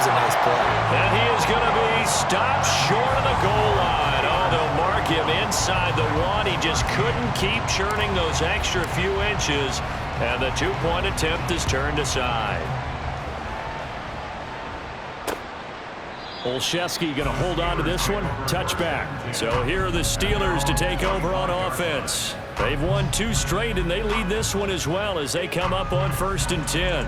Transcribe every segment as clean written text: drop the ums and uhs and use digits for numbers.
was a nice play. And he is going to be stopped short of the goal line. Oh, they'll mark him inside the one. He just couldn't keep churning those extra few inches. And the two-point attempt is turned aside. Olszewski going to hold on to this one. Touchback. So here are the Steelers to take over on offense. They've won 2 straight, and they lead this one as well as they come up on 1st and 10.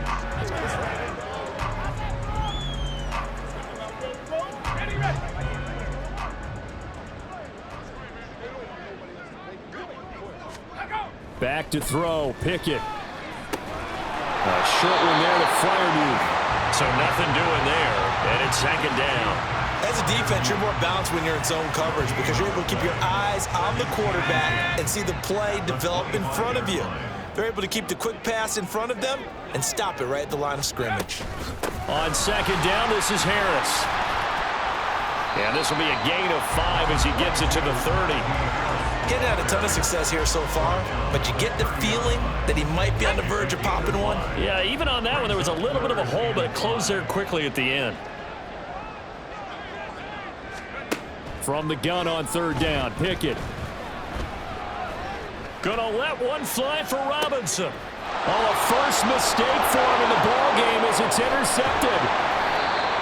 Back to throw. Pickett. A short one there to Freiermuth. So nothing doing there, and it's 2nd down. As a defense, you're more balanced when you're in zone coverage because you're able to keep your eyes on the quarterback and see the play develop in front of you. They're able to keep the quick pass in front of them and stop it right at the line of scrimmage. On 2nd down, this is Harris. And this will be a gain of 5 as he gets it to the 30. Getting had a ton of success here so far, but you get the feeling that he might be on the verge of popping one. Yeah, even on that one, there was a little bit of a hole, but it closed there quickly at the end. From the gun on 3rd down, Pickett. Gonna let one fly for Robinson. Oh, a first mistake for him in the ball game as it's intercepted.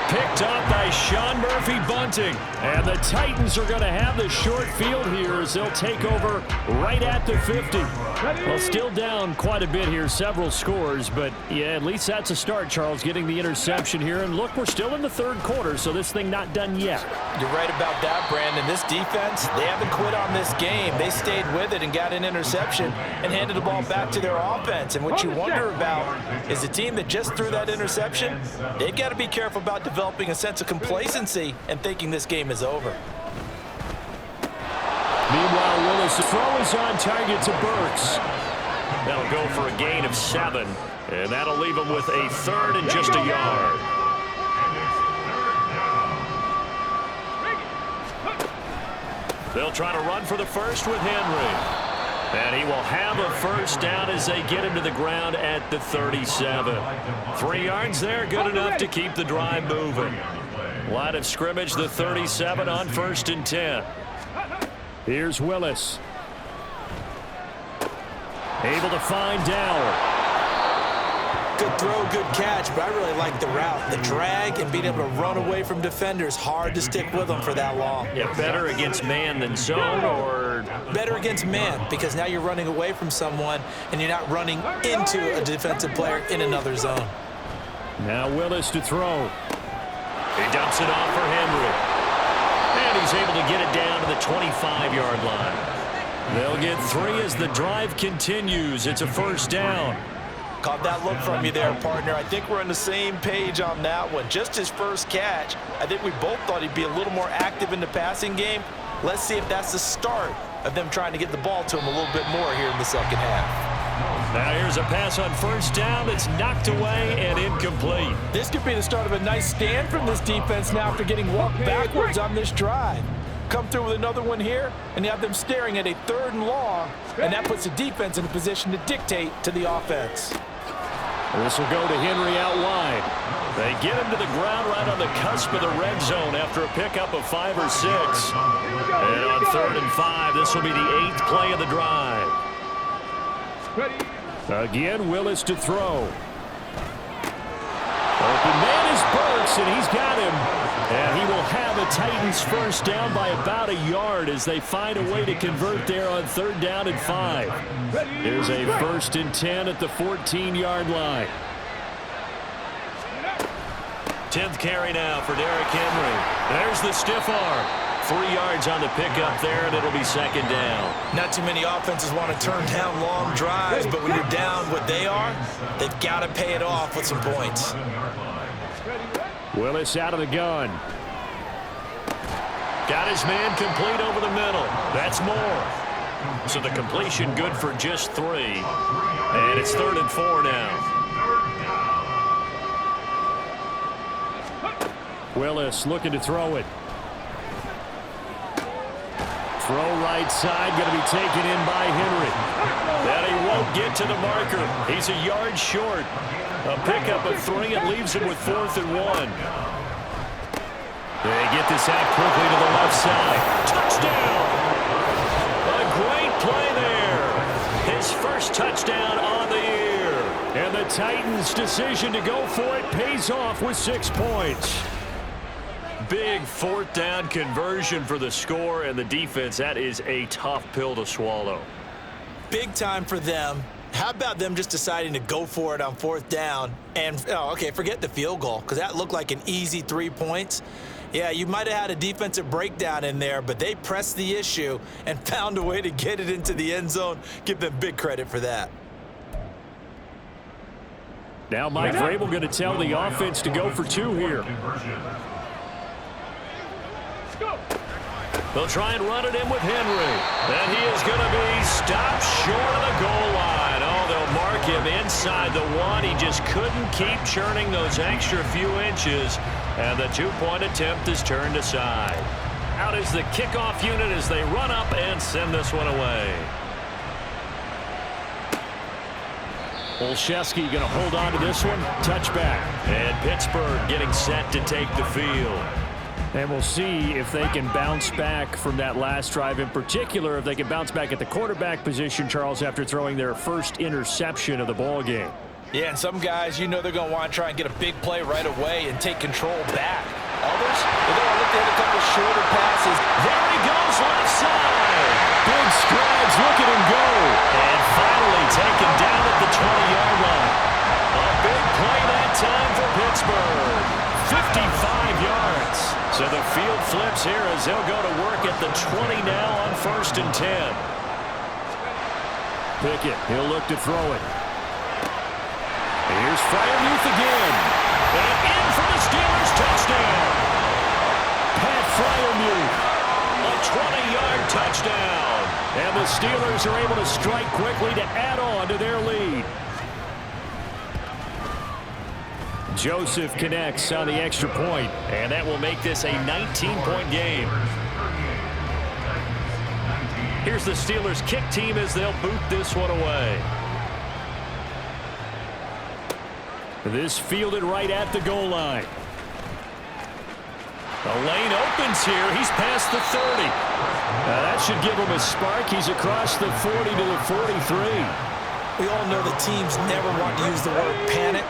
Picked up by Sean Murphy-Bunting. And the Titans are going to have the short field here as they'll take over right at the 50. Well, still down quite a bit here, several scores, but yeah, at least that's a start, Charles, getting the interception here. And look, we're still in the 3rd quarter, so this thing not done yet. You're right about that, Brandon. This defense, they haven't quit on this game. They stayed with it and got an interception and handed the ball back to their offense. And what you wonder about is the team that just threw that interception, they've got to be careful about developing a sense of complacency and thinking this game is over. Meanwhile, Willis' throw is on target to Burks. That'll go for a gain of 7, and that'll leave him with a 3rd and just a yard. They'll try to run for the first with Henry. And he will have a 1st down as they get him to the ground at the 37. 3 yards there, good enough to keep the drive moving. Line of scrimmage, the 37 on 1st and 10. Here's Willis. Able to find Dower. Good throw, good catch, but I really like the route. The drag and being able to run away from defenders, hard to stick with them for that long. Yeah, better against man than zone, or? Better against man, because now you're running away from someone and you're not running into a defensive player in another zone. Now Willis to throw. He dumps it off for Henry. And he's able to get it down to the 25-yard line. They'll get 3 as the drive continues. It's a 1st down. Caught that look from you there, partner. I think we're on the same page on that one. Just his first catch. I think we both thought he'd be a little more active in the passing game. Let's see if that's the start of them trying to get the ball to him a little bit more here in the 2nd half. Now here's a pass on 1st down that's knocked away and incomplete. This could be the start of a nice stand from this defense now after getting walked backwards on this drive. Come through with another one here, and you have them staring at a 3rd and long, and that puts the defense in a position to dictate to the offense. This will go to Henry out wide. They get him to the ground right on the cusp of the red zone after a pickup of 5 or 6. And on 3rd and 5, this will be the 8th play of the drive. Again, Willis to throw. Open man is Burks, and he's got him. And he will have a Titans 1st down by about a yard as they find a way to convert there on 3rd down and 5. Here's a 1st and 10 at the 14-yard line. 10th carry now for Derrick Henry. There's the stiff arm. 3 yards on the pickup there, and it'll be 2nd down. Not too many offenses want to turn down long drives, but when you're down what they are, they've got to pay it off with some points. Willis out of the gun. Got his man complete over the middle. That's more. So the completion good for just 3. And it's 3rd and 4 now. Willis looking to throw it. Throw right side, going to be taken in by Henry. And he won't get to the marker. He's a yard short. A pickup of 3, it leaves him with 4th and 1. get this out quickly to the left side. Touchdown! A great play there. His first touchdown on the year. And the Titans' decision to go for it pays off with 6 points. Big fourth down conversion for the score, and the defense, that is a tough pill to swallow. Big time for them. How about them just deciding to go for it on fourth down? And, okay, forget the field goal, because that looked like an easy 3 points. Yeah, you might have had a defensive breakdown in there, but they pressed the issue and found a way to get it into the end zone. Give them big credit for that. Now Mike Vrabel going to tell the offense to go for 2 here. They'll try and run it in with Henry. And he is going to be stopped short of the goal line. Oh, they'll mark him inside the 1. He just couldn't keep churning those extra few inches. And the 2-point attempt is turned aside. Out is the kickoff unit as they run up and send this one away. Olszewski going to hold on to this one. Touchback. And Pittsburgh getting set to take the field. And we'll see if they can bounce back from that last drive, in particular, if they can bounce back at the quarterback position, Charles, after throwing their first interception of the ball game. Yeah, and some guys, you know they're going to want to try and get a big play right away and take control back. Others, they're going to look at a couple shorter passes. There he goes, left side. Big strides, look at him go. And finally taken down at the 20-yard line. A big play that time for Pittsburgh. 55 yards. So the field flips here as they'll go to work at the 20 now on 1st and 10. Pickett, he'll look to throw it. Here's Freiermuth again. And in for the Steelers touchdown. Pat Freiermuth, a 20-yard touchdown. And the Steelers are able to strike quickly to add on to their lead. Joseph connects on the extra point, and that will make this a 19-point game. Here's the Steelers kick team as they'll boot this one away. This fielded right at the goal line. The lane opens here. He's past the 30. That should give him a spark. He's across the 40 to the 43. We all know the teams never want to use the word panic.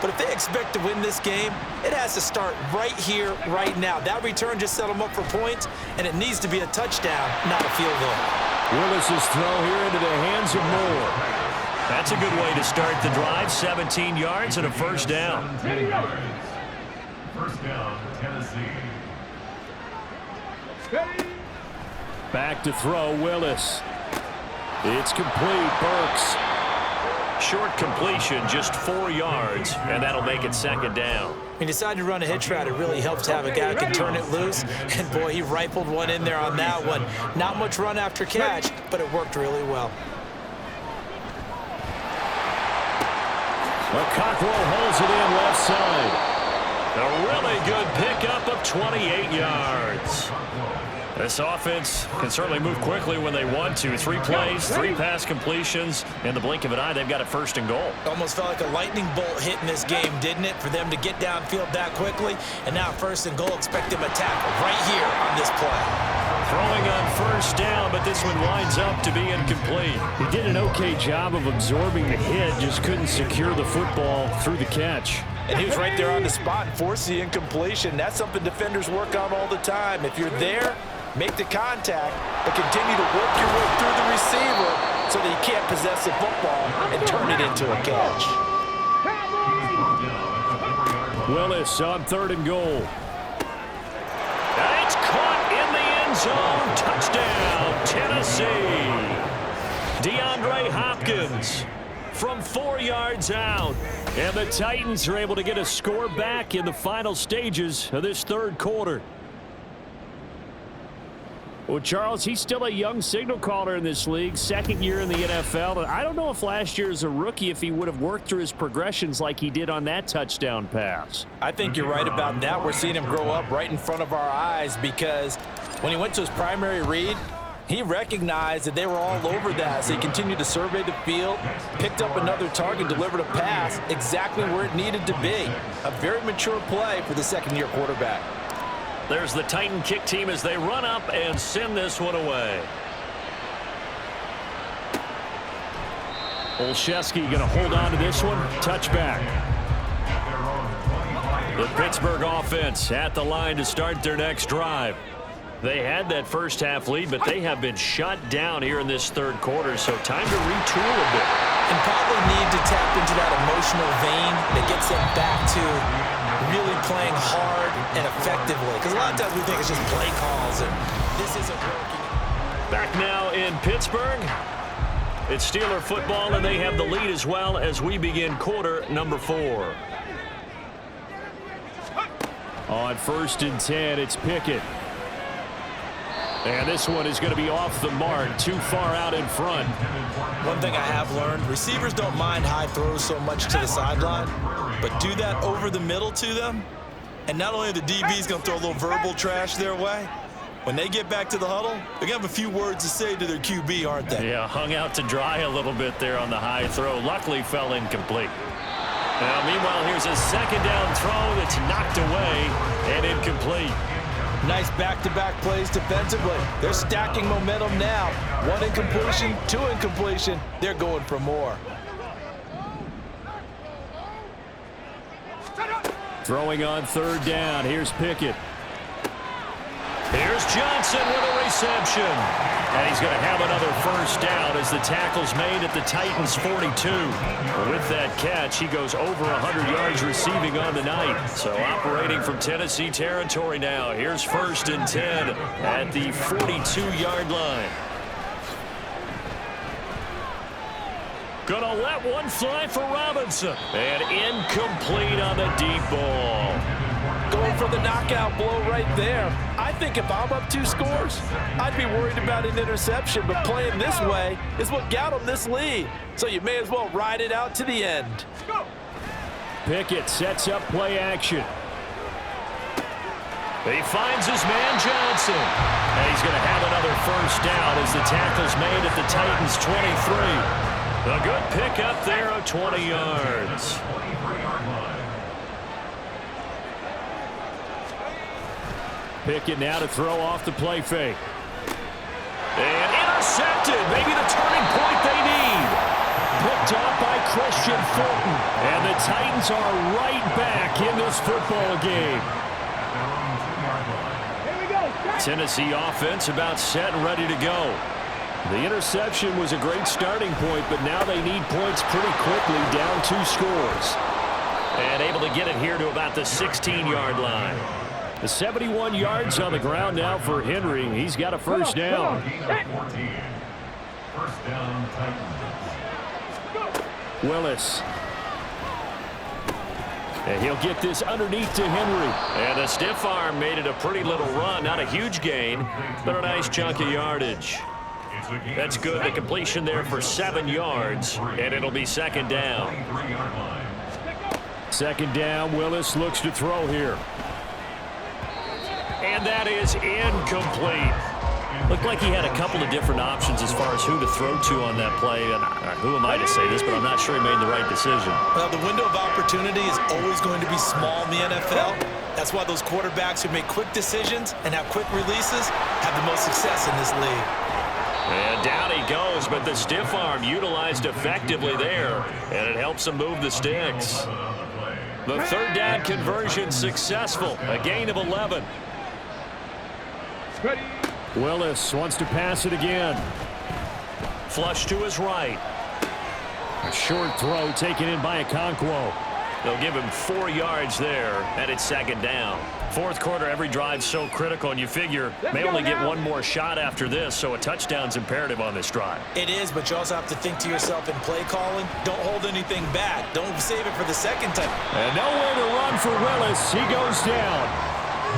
But if they expect to win this game, it has to start right here, right now. That return just set them up for points, and it needs to be a touchdown, not a field goal. Willis's throw here into the hands of Moore. That's a good way to start the drive. 17 yards and a first down. 10 yards. First down, Tennessee. Back to throw, Willis. It's complete, Burks. Short completion, just 4 yards, and that'll make it second down. He decided to run a hitch route. It really helps to have a guy who can turn it loose. And, boy, he rifled one in there on that one. Not much run after catch, but it worked really well. Cockrell holds it in left side. A really good pickup of 28 yards. This offense can certainly move quickly when they want to. 3 plays, 3 pass completions. In the blink of an eye, they've got a first and goal. Almost felt like a lightning bolt hit in this game, didn't it? For them to get downfield that quickly. And now first and goal, expect them to tackle right here on this play. Throwing on first down, but this one winds up to be incomplete. He did an okay job of absorbing the hit, just couldn't secure the football through the catch. And he was right there on the spot and forced the incompletion. That's something defenders work on all the time. If you're there, make the contact, but continue to work your way through the receiver so that he can't possess the football and turn it into a catch. Willis on 3rd and goal. And it's caught in the end zone. Touchdown, Tennessee. DeAndre Hopkins from 4 yards out. And the Titans are able to get a score back in the final stages of this 3rd quarter. Well, Charles, he's still a young signal caller in this league, 2nd year in the NFL. I don't know if last year as a rookie, if he would have worked through his progressions like he did on that touchdown pass. I think you're right about that. We're seeing him grow up right in front of our eyes because when he went to his primary read, he recognized that they were all over that. So he continued to survey the field, picked up another target, delivered a pass exactly where it needed to be. A very mature play for the 2nd-year quarterback. There's the Titan kick team as they run up and send this one away. Olszewski going to hold on to this one. Touchback. The Pittsburgh offense at the line to start their next drive. They had that first half lead, but they have been shut down here in this third quarter, so time to retool a bit. And probably need to tap into that emotional vein that gets them back to really playing hard and effectively. Because a lot of times we think it's just play calls, and this isn't working. Back now in Pittsburgh. It's Steeler football, and they have the lead as well as we begin quarter number 4. On 1st and 10, it's Pickett. And this one is going to be off the mark, too far out in front. One thing I have learned, receivers don't mind high throws so much to the sideline, but do that over the middle to them, and not only are the DBs going to throw a little verbal trash their way, when they get back to the huddle, they're going to have a few words to say to their QB, aren't they? Yeah, hung out to dry a little bit there on the high throw. Luckily fell incomplete. Now, meanwhile, here's a second down throw that's knocked away and incomplete. Nice back-to-back plays defensively. They're stacking momentum now. 1 incompletion, 2 incompletion. They're going for more. Throwing on 3rd down. Here's Pickett. Here's Johnson with a reception. And he's going to have another first down as the tackle's made at the Titans' 42. With that catch, he goes over 100 yards receiving on the night. So operating from Tennessee territory now. Here's 1st and 10 at the 42-yard line. Gonna let one fly for Robinson. And incomplete on the deep ball. Going for the knockout blow right there. I think if I'm up 2 scores, I'd be worried about an interception, but playing this way is what got him this lead. So you may as well ride it out to the end. Pickett sets up play action. He finds his man Johnson. And he's going to have another first down as the tackle's made at the Titans' 23. A good pickup there of 20 yards. Pickett now to throw off the play fake. And intercepted. Maybe the turning point they need. Picked up by Christian Fulton. And the Titans are right back in this football game. Tennessee offense about set and ready to go. The interception was a great starting point, but now they need points pretty quickly, down 2 scores. And able to get it here to about the 16-yard line. The 71 yards on the ground now for Henry. He's got a first down. First down, Titans. Willis. And he'll get this underneath to Henry. And the stiff arm made it a pretty little run. Not a huge gain, but a nice chunk of yardage. That's good. The completion there for 7 yards, and it'll be 2nd down. 2nd down. Willis looks to throw here. And that is incomplete. Looked like he had a couple of different options as far as who to throw to on that play. And who am I to say this, but I'm not sure he made the right decision. Well, the window of opportunity is always going to be small in the NFL. That's why those quarterbacks who make quick decisions and have quick releases have the most success in this league. And down he goes, but the stiff arm utilized effectively there, and it helps him move the sticks. The 3rd down conversion successful, a gain of 11. Willis wants to pass it again. Flush to his right. A short throw taken in by Okonkwo. They'll give him 4 yards there, and it's 2nd down. 4th quarter, every drive's so critical, and you figure may only get one more shot after this, so a touchdown's imperative on this drive. It is, but you also have to think to yourself in play calling, don't hold anything back. Don't save it for the second time. And nowhere to run for Willis. He goes down.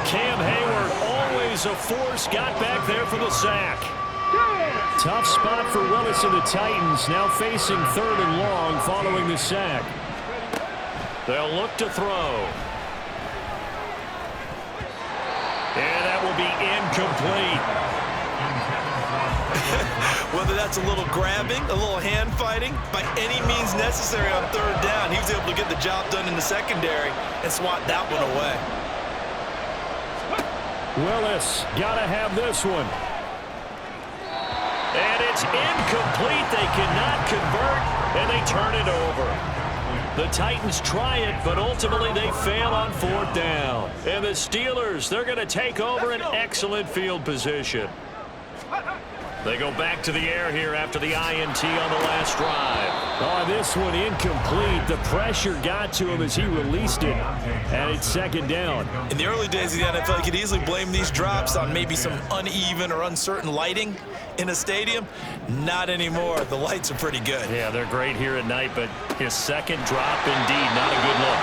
Cam Hayward, always a force, got back there for the sack. Tough spot for Willis and the Titans, now facing 3rd and long following the sack. They'll look to throw. And that will be incomplete. Whether that's a little grabbing, a little hand fighting, by any means necessary on 3rd down, he was able to get the job done in the secondary and swat that one away. Willis, gotta have this one. And it's incomplete. They cannot convert, and they turn it over. The Titans try it, but ultimately they fail on 4th down. And the Steelers, they're going to take over an excellent field position. They go back to the air here after the INT on the last drive. Oh, this one incomplete. The pressure got to him as he released it, and it's 2nd down. In the early days of the NFL, you could easily blame these drops on maybe some uneven or uncertain lighting in a stadium. Not anymore. The lights are pretty good. Yeah, they're great here at night, but his 2nd drop, indeed, not a good look.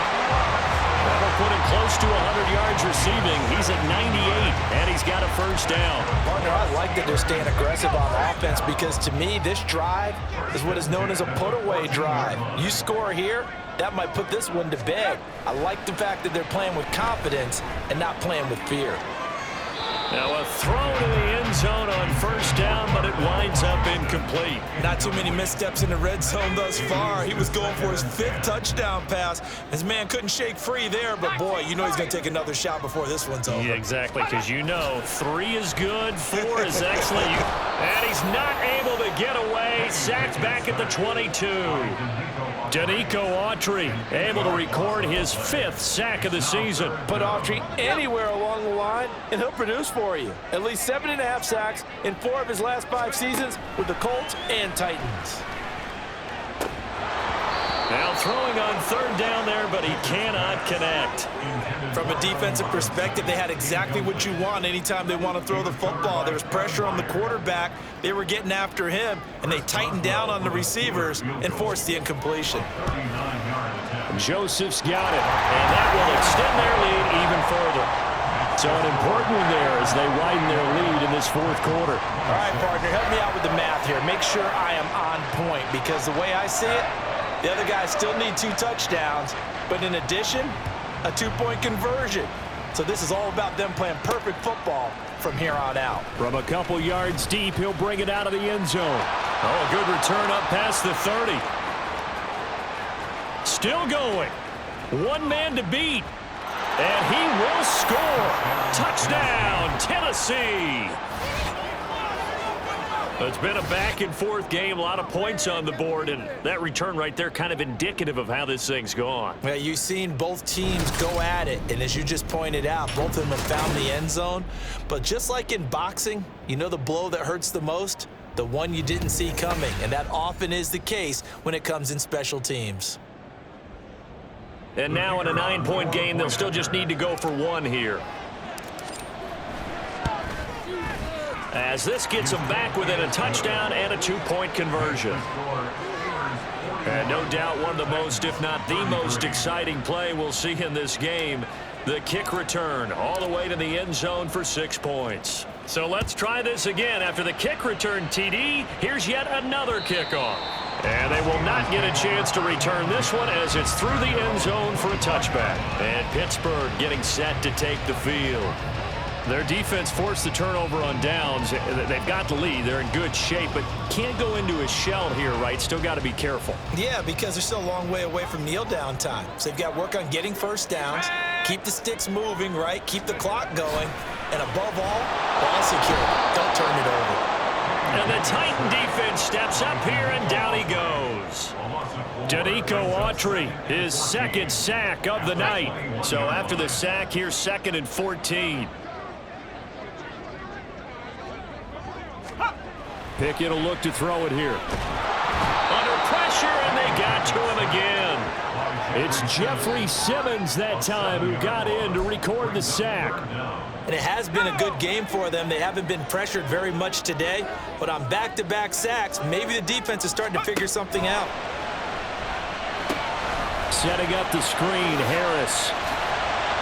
That'll put him close to 100 yards receiving. He's at 98, and he's got a 1st down. Partner, I like that they're staying aggressive on offense because, to me, this drive is what is known as a put-away drive. You score here, that might put this one to bed. I like the fact that they're playing with confidence and not playing with fear. Now a throw to the end zone on 1st down, but it winds up incomplete. Not too many missteps in the red zone thus far. He was going for his 5th touchdown pass. His man couldn't shake free there, but boy, you know he's going to take another shot before this one's over. Yeah, exactly, because you know 3 is good, 4 is excellent. And he's not able to get away. Sacked back at the 22. Danico Autry able to record his 5th sack of the season. Put Autry anywhere along the line, and he'll produce for you. At least 7.5 sacks in 4 of his last 5 seasons with the Colts and Titans. Now throwing on 3rd down there, but he cannot connect. From a defensive perspective, they had exactly what you want anytime they want to throw the football. There was pressure on the quarterback. They were getting after him, and they tightened down on the receivers and forced the incompletion. Joseph's got it, and that will extend their lead even further. So an important one there as they widen their lead in this 4th quarter. All right, partner, help me out with the math here. Make sure I am on point because the way I see it, the other guys still need 2 touchdowns, but in addition, a 2-point conversion. So this is all about them playing perfect football from here on out. From a couple yards deep, he'll bring it out of the end zone. Oh, a good return up past the 30. Still going. 1 man to beat. And he will score. Touchdown, Tennessee. It's been a back-and-forth game, a lot of points on the board, and that return right there kind of indicative of how this thing's gone. Well, you've seen both teams go at it, and as you just pointed out, both of them have found the end zone. But just like in boxing, you know the blow that hurts the most? The one you didn't see coming, and that often is the case when it comes in special teams. And now in a 9-point game, they'll still just need to go for 1 here. As this gets them back within a touchdown and a 2-point conversion. And no doubt one of the most, if not the most exciting play we'll see in this game. The kick return all the way to the end zone for 6 points. So let's try this again. After the kick return TD, here's yet another kickoff. And they will not get a chance to return this one as it's through the end zone for a touchback. And Pittsburgh getting set to take the field. Their defense forced the turnover on downs. They've got the lead. They're in good shape, but can't go into a shell here, right? Still got to be careful. Yeah, because they're still a long way away from kneel down time. So they've got to work on getting 1st downs, keep the sticks moving, right? Keep the clock going, and above all, ball security. Don't turn it over. And the Titan defense steps up here, and down he goes. Danico Autry, his 2nd sack of the night. So after the sack, here's 2nd and 14. Pickett will look to throw it here. Under pressure, and they got to him again. It's Jeffrey Simmons that time who got in to record the sack. And it has been a good game for them. They haven't been pressured very much today, but on back-to-back sacks, maybe the defense is starting to figure something out. Setting up the screen, Harris.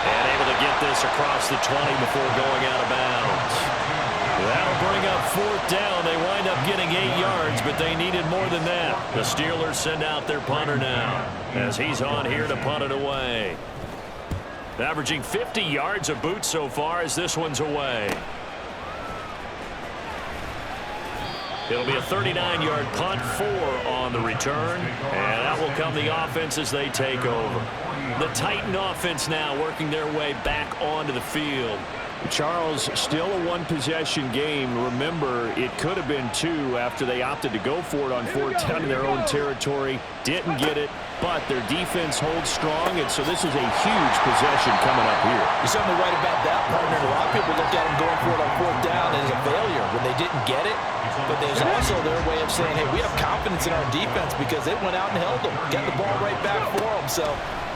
And able to get this across the 20 before going out of bounds. That'll bring up 4th down. They wind up getting 8 yards, but they needed more than that. The Steelers send out their punter now as he's on here to punt it away. Averaging 50 yards a boot so far as this one's away. It'll be a 39-yard punt, 4 on the return, and that will come the offense as they take over. The Titan offense now working their way back onto the field. Charles, still a one-possession game. Remember, it could have been two after they opted to go for it on fourth down in their own territory. Didn't get it, but their defense holds strong, and so this is a huge possession coming up here. You're certainly right about that, partner. A lot of people look at them going for it on fourth down as a failure when they didn't get it. But there's also their way of saying, hey, we have confidence in our defense because they went out and held them, got the ball right back for them. So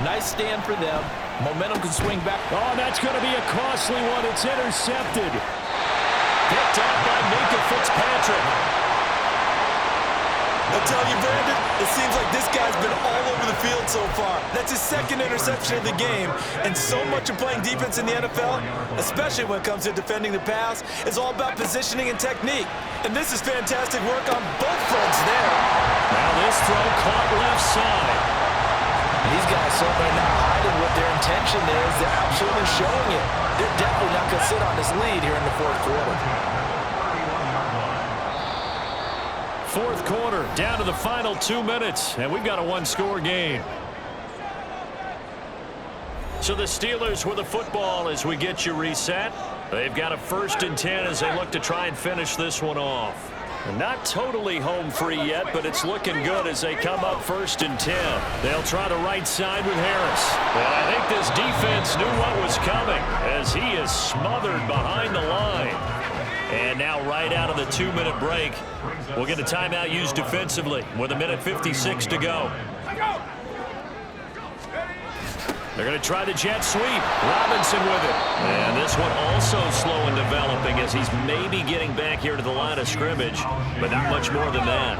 nice stand for them. Momentum can swing back. Oh, that's going to be a costly one. It's intercepted. Picked up by Minka Fitzpatrick. I tell you, Brandon, it seems like this guy's been all over the field so far. That's his second interception of the game, and so much of playing defense in the NFL, especially when it comes to defending the pass, is all about positioning and technique. And this is fantastic work on both fronts there. Now this throw caught left side. These guys certainly not hiding what their intention is. They're absolutely showing it. They're definitely not going to sit on this lead here in the fourth quarter. Fourth quarter, down to the final 2 minutes, and we've got a one-score game. So the Steelers with the football as we get you reset. They've got a 1st and 10 as they look to try and finish this one off. Not totally home free yet, but it's looking good as they come up 1st and 10. They'll try the right side with Harris. And I think this defense knew what was coming as he is smothered behind the line. And now right out of the 2-minute break, we'll get a timeout used defensively with 1:56 to go. They're going to try the jet sweep. Robinson with it. And this one also slow in developing as he's maybe getting back here to the line of scrimmage, but not much more than that.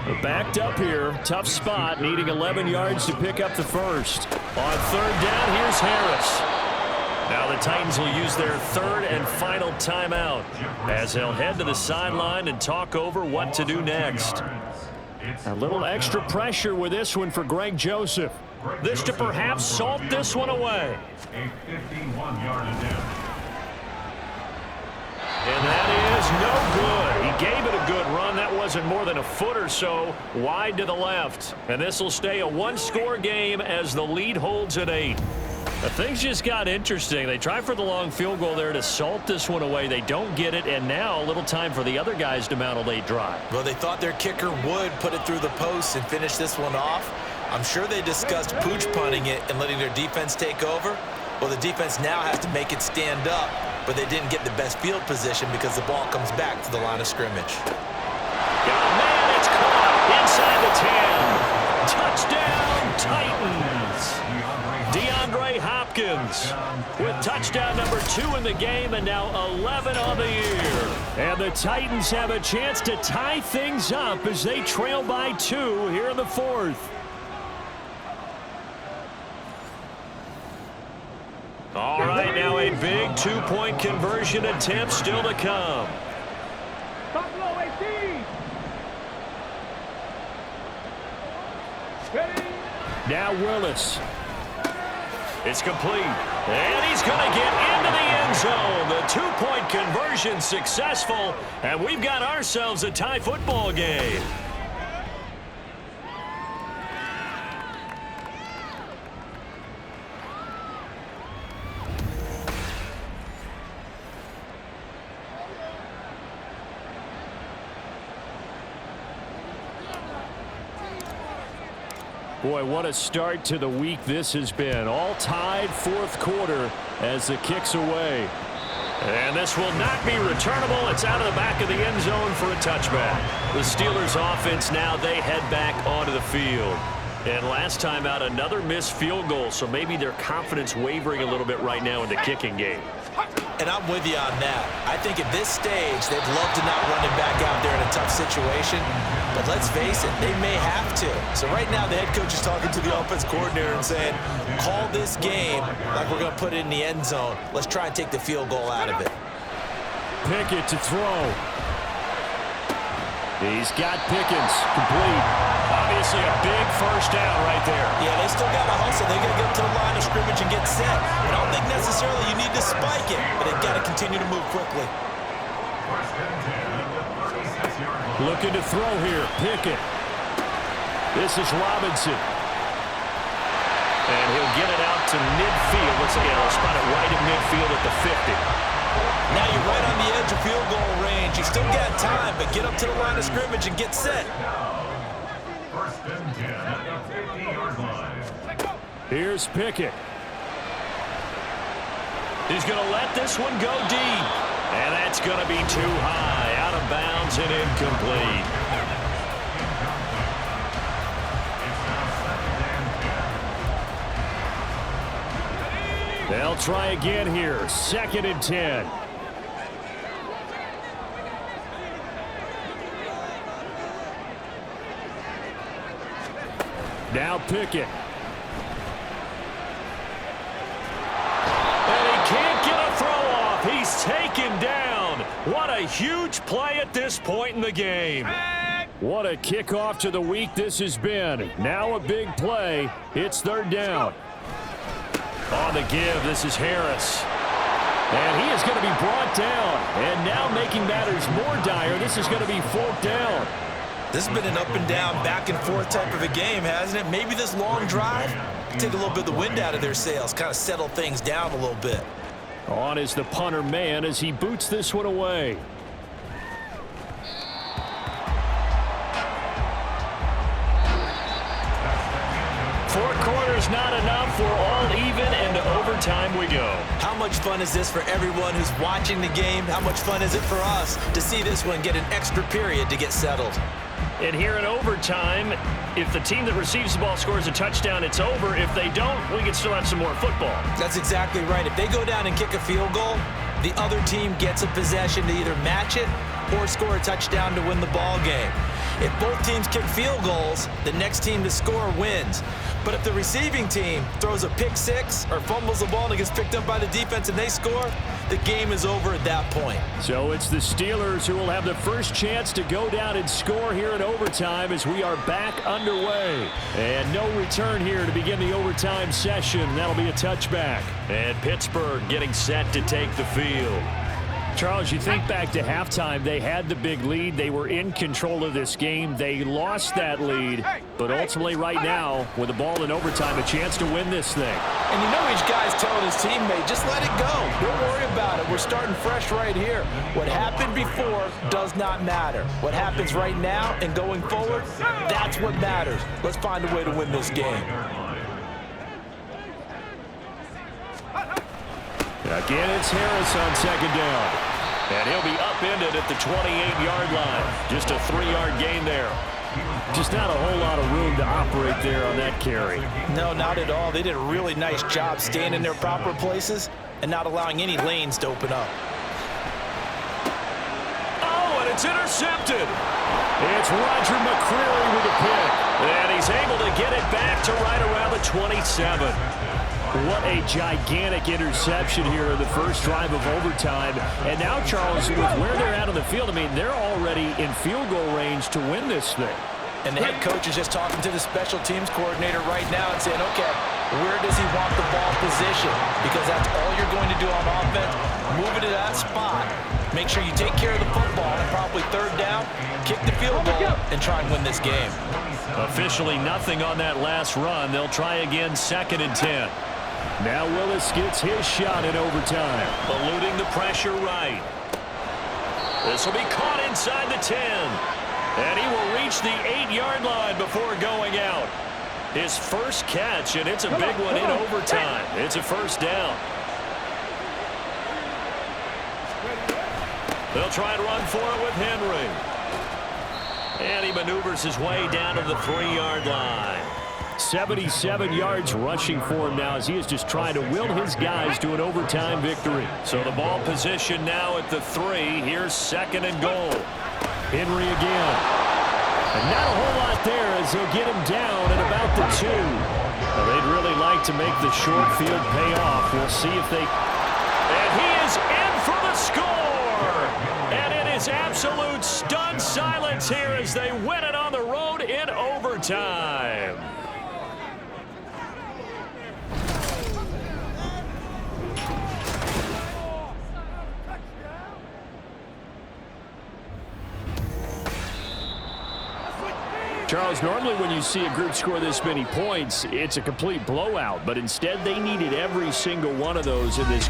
We're backed up here. Tough spot, needing 11 yards to pick up the first. On 3rd down, here's Harris. Now the Titans will use their 3rd and final timeout as they'll head to the sideline and talk over what to do next. A little extra pressure with this one for Greg Joseph. This to perhaps salt this one away. A 51-yard attempt. And that is no good. He gave it a good run. That wasn't more than a foot or so wide to the left. And this will stay a one-score game as the lead holds at 8. But things just got interesting. They try for the long field goal there to salt this one away. They don't get it, and now a little time for the other guys to mount a late drive. Well, they thought their kicker would put it through the post and finish this one off. I'm sure they discussed pooch punting it and letting their defense take over. Well, the defense now has to make it stand up, but they didn't get the best field position because the ball comes back to the line of scrimmage. Oh, man, it's caught inside the 10. Touchdown, Titans. DeAndre Hopkins with touchdown number 2 in the game and now 11 on the year. And the Titans have a chance to tie things up as they trail by 2 here in the 4th. All right, now a big 2-point conversion attempt still to come. Now Willis. It's complete. And he's going to get into the end zone. The 2-point conversion successful. And we've got ourselves a tie football game. Boy, what a start to the week this has been. All tied 4th quarter as the kick's away. And this will not be returnable. It's out of the back of the end zone for a touchback. The Steelers offense now, they head back onto the field. And last time out, another missed field goal, so maybe their confidence wavering a little bit right now in the kicking game. And I'm with you on that. I think at this stage, they'd love to not run him back out there in a tough situation. But let's face it, they may have to. So right now, the head coach is talking to the offense coordinator and saying, call this game like we're going to put it in the end zone. Let's try and take the field goal out of it. Pickett to throw. He's got Pickens complete. Obviously a big first down right there. Yeah, they still got to hustle. They got to get to the line of scrimmage and get set. I don't think necessarily you need to spike it, but they've got to continue to move quickly. Looking to throw here, Pickett. This is Robinson. And he'll get it out to midfield. Let's see, they'll spot it right at midfield. field at the 50. Now you're right on the edge of field goal range. You've still got time, but get up to the line of scrimmage and get set. First and 10 at the 50-yard line. Here's Pickett. He's going to let this one go deep. And that's going to be too high, out of bounds and incomplete. They'll try again here. 2nd and 10. Now Pickett. And he can't get a throw off. He's taken down. What a huge play at this point in the game. What a kickoff to the week this has been. Now a big play. It's 3rd down. On the give, this is Harris. And he is going to be brought down. And now making matters more dire, this is going to be 4th down. This has been an up-and-down, back-and-forth type of a game, hasn't it? Maybe this long drive take a little bit of the wind out of their sails, kind of settle things down a little bit. On is the punter man as he boots this one away. Four quarters not enough. We're all even, and to overtime we go. How much fun is this for everyone who's watching the game? How much fun is it for us to see this one get an extra period to get settled? And here in overtime, if the team that receives the ball scores a touchdown, it's over. If they don't, we can still have some more football. That's exactly right. If they go down and kick a field goal, the other team gets a possession to either match it or score a touchdown to win the ball game. If both teams kick field goals, the next team to score wins. But if the receiving team throws a pick six or fumbles the ball and it gets picked up by the defense and they score, the game is over at that point. So it's the Steelers who will have the first chance to go down and score here in overtime as we are back underway. And no return here to begin the overtime session. That'll be a touchback. And Pittsburgh getting set to take the field. Charles, you think back to halftime, they had the big lead. They were in control of this game. They lost that lead. But ultimately right now, with the ball in overtime, a chance to win this thing. And you know each guy's telling his teammate, just let it go. Don't worry about it. We're starting fresh right here. What happened before does not matter. What happens right now and going forward, that's what matters. Let's find a way to win this game. Again, it's Harris on 2nd down. And he'll be upended at the 28-yard line. Just a 3-yard gain there. Just not a whole lot of room to operate there on that carry. No, not at all. They did a really nice job staying in their proper places and not allowing any lanes to open up. Oh, and it's intercepted. It's Roger McCreary with a pick. And he's able to get it back to right around the 27. What a gigantic interception here in the first drive of overtime. And now, Charles, with where they're at on the field, I mean, they're already in field goal range to win this thing. And the head coach is just talking to the special teams coordinator right now and saying, okay, where does he want the ball positioned? Because that's all you're going to do on offense. Move it to that spot. Make sure you take care of the football and probably 3rd down, kick the field goal, and try and win this game. Officially nothing on that last run. They'll try again 2nd and 10. Now Willis gets his shot in overtime. Eluding the pressure right. This will be caught inside the 10. And he will reach the 8-yard line before going out. His first catch, and it's a big one in overtime. It's a 1st down. They'll try and run for it with Henry. And he maneuvers his way down to the 3-yard line. 77 yards rushing for him now as he is just trying to will his guys to an overtime victory. So the ball position now at the 3. Here's 2nd and goal. Henry again. And not a whole lot there as he'll get him down at about the 2. Well, they'd really like to make the short field pay off. We'll see if they... And he is in for the score! And it is absolute stunned silence here as they win it on the road in overtime. Charles, normally when you see a group score this many points, it's a complete blowout. But instead, they needed every single one of those in this